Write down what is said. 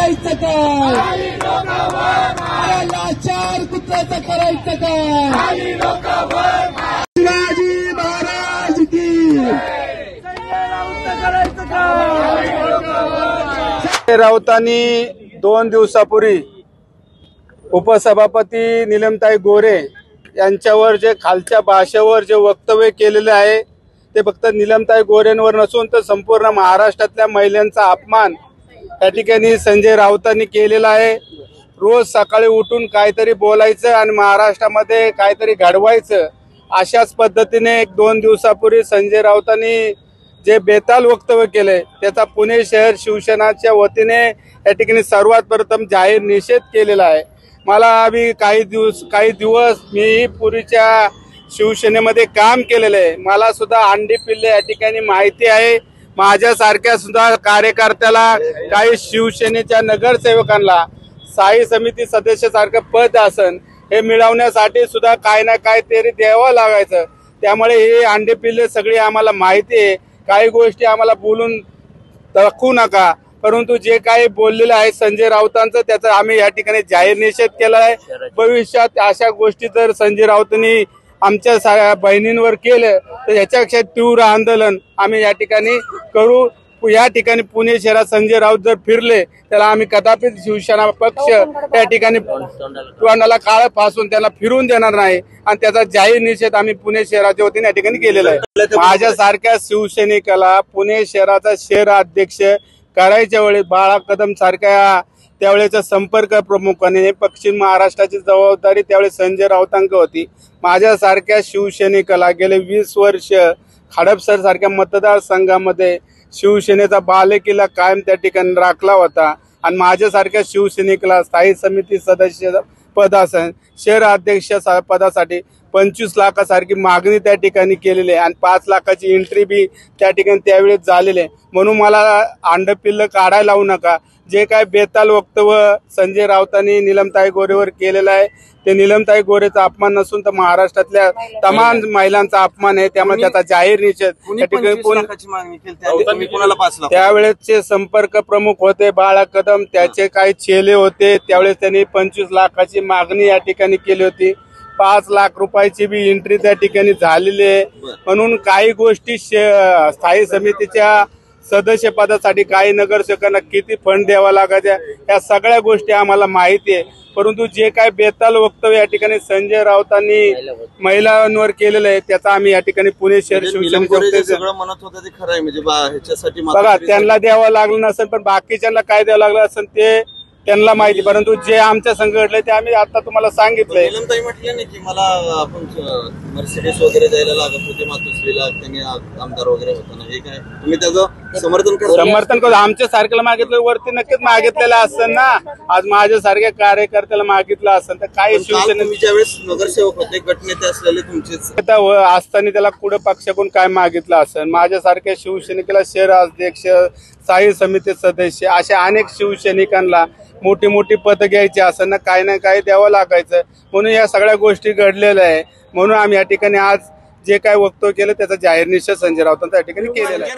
करायचं काय? लाचार कुत्र्याचं करायचं काय? शिवाजी महाराज की राऊतांनी 2 दिवसापूर्वी उपसभापती नीलमताई गोरे यांच्यावर जे खालच्या भाषेवर जे वक्तव्य केलेले आहे ते फक्त नीलमताई गोरेंवर नसून तर संपूर्ण महाराष्ट्रातल्या महिलांचा अपमान या ठिकाणी संजय राऊतांनी केलेला आहे। रोज सकाळी उठून काहीतरी बोलायचं आणि महाराष्ट्रामध्ये काहीतरी घडवायचं अशाच पद्धतीने 2 दिवसापूर्वी संजय राऊतांनी जे बेताल वक्तव्य केले त्याचा पुणे शहर शिवसेनाच्या वतीने या ठिकाणी सर्वात प्रथम जाहीर निषेध केलेला आहे। मला आम्ही काही दिवस मी पूर्वीच्या शिवसेनेमध्ये काम केलेलं आहे। मला सुद्धा अंडी पिल्ले या ठिकाणी माहिती आहे। माझ्यासारख्या सुद्धा कार्यकर्त्याला काही शिवसेनेच्या नगरसेवकांना स्थायी समिती सदस्यासारखं पद असन हे मिळवण्यासाठी सुद्धा काय ना काय तरी द्यावं लागायचं। त्यामुळे हे अंडे पिल्ले सगळी आम्हाला माहिती आहे। काही गोष्टी आम्हाला बोलून दाखवू नका, परंतु जे काही बोललेलं आहे संजय राऊतांचं त्याचा आम्ही या ठिकाणी जाहीर निषेध केला आहे। भविष्यात अशा गोष्टी जर संजय राऊतांनी आमच्या बहिणींवर केलं तर याच्यापेक्षा तीव्र आंदोलन आम्ही या ठिकाणी करू। या ठिकाणी पुणे शहरात संजय राऊत जर फिरले त्याला आम्ही कदापित शिवसेना पक्ष या ठिकाणी तोंडाला काळं फासून त्याला फिरून देणार नाही आणि त्याचा जाहीर निषेध आम्ही पुणे शहराच्या वतीने या ठिकाणी केलेला आहे। माझ्यासारख्या शिवसैनिकाला पुणे शहराचा शहर अध्यक्ष करायच्या वेळी बाळा कदम सारख्या त्यावेळेचा संपर्क प्रमुखाने पश्चिम महाराष्ट्राची जबाबदारी त्यावेळी संजय राऊतांक होती। माझ्यासारख्या शिवसैनिकाला गेले 20 वर्ष खडपसर सारख्या मतदारसंघामध्ये शिवसेनेचा बालेकिल्ला कायम त्या ठिकाणी राखला होता आणि माझ्यासारख्या शिवसैनिकाला स्थायी समिती सदस्य पद असेल शहर अध्यक्ष पदासाठी 25 लाखासारखी मागणी त्या ठिकाणी केलेली आहे आणि 5 लाखाची एंट्री बी त्या ठिकाणी त्यावेळेस झालेली आहे। म्हणून मला अंडपिल्ल काढायला लावू नका। जे काय बेताल वक्तव्य संजय राऊतांनी नीलमताई गोरेवर केलेलं आहे ते नीलमताई गोरेचा अपमान नसून तर महाराष्ट्रातल्या तमाम महिलांचा अपमान आहे। त्यामुळे त्याचा जाहीर निषेध त्यावेळेसचे संपर्क प्रमुख होते बाळा कदम, त्याचे काही चेले होते। त्यावेळेस त्यांनी 25 लाखाची मागणी या ठिकाणी केली होती। 5 लाख रुपयाची बी एंट्री त्या ठिकाणी झालेली आहे। म्हणून काही गोष्टी स्थायी समितीच्या सदस्य पदासाठी काही नगरसेवकांना किती फंड द्यावा लागायचा या सगळ्या गोष्टी आम्हाला माहिती आहे। परंतु जे काय बेताल वक्तव्य या ठिकाणी संजय राऊतांनी महिलांवर केलेलं आहे त्याचा आम्ही या ठिकाणी पुणे शहर शिवसेनेच्या बघा त्यांना द्यावं लागलं नसेल पण बाकीच्यांना काय द्यावं लागलं असेल ते त्यांना माहिती। परंतु जे आमच्या संघ घडले ते आम्ही आता तुम्हाला सांगितलंय। नीलमताई म्हटलं नाही की मला आपण मर्सिडीज वगैरे द्यायला लागत होते मातोश्रीला, त्यांनी आमदार वगैरे होताना, हे काय तुम्ही त्याचं समर्थन करू? आमच्या सारख्याला मागितलं वरती नक्कीच मागितलेलं असेल ना। आज माझ्यासारख्या कार्यकर्त्याला मागितलं असेल तर काही शिवसेना ज्यावेळेस नगरसेवक होते गटनेते असलेले तुमचेच असताना त्याला कुठं पक्षाकडून काय मागितलं असेल। माझ्यासारख्या शिवसैनिकाला शहर अध्यक्ष स्थायी समिती सदस्य अशा अनेक शिवसैनिकांना मोठी मोठी पदं घ्यायची असं ना काही द्यावं लागायचं। म्हणून या सगळ्या गोष्टी घडलेल्या आहे। म्हणून आम्ही या ठिकाणी आज जे काय वक्तव्य केलं त्याचा जाहीर निषेध संजय राऊतांचा या ठिकाणी केलेला आहे।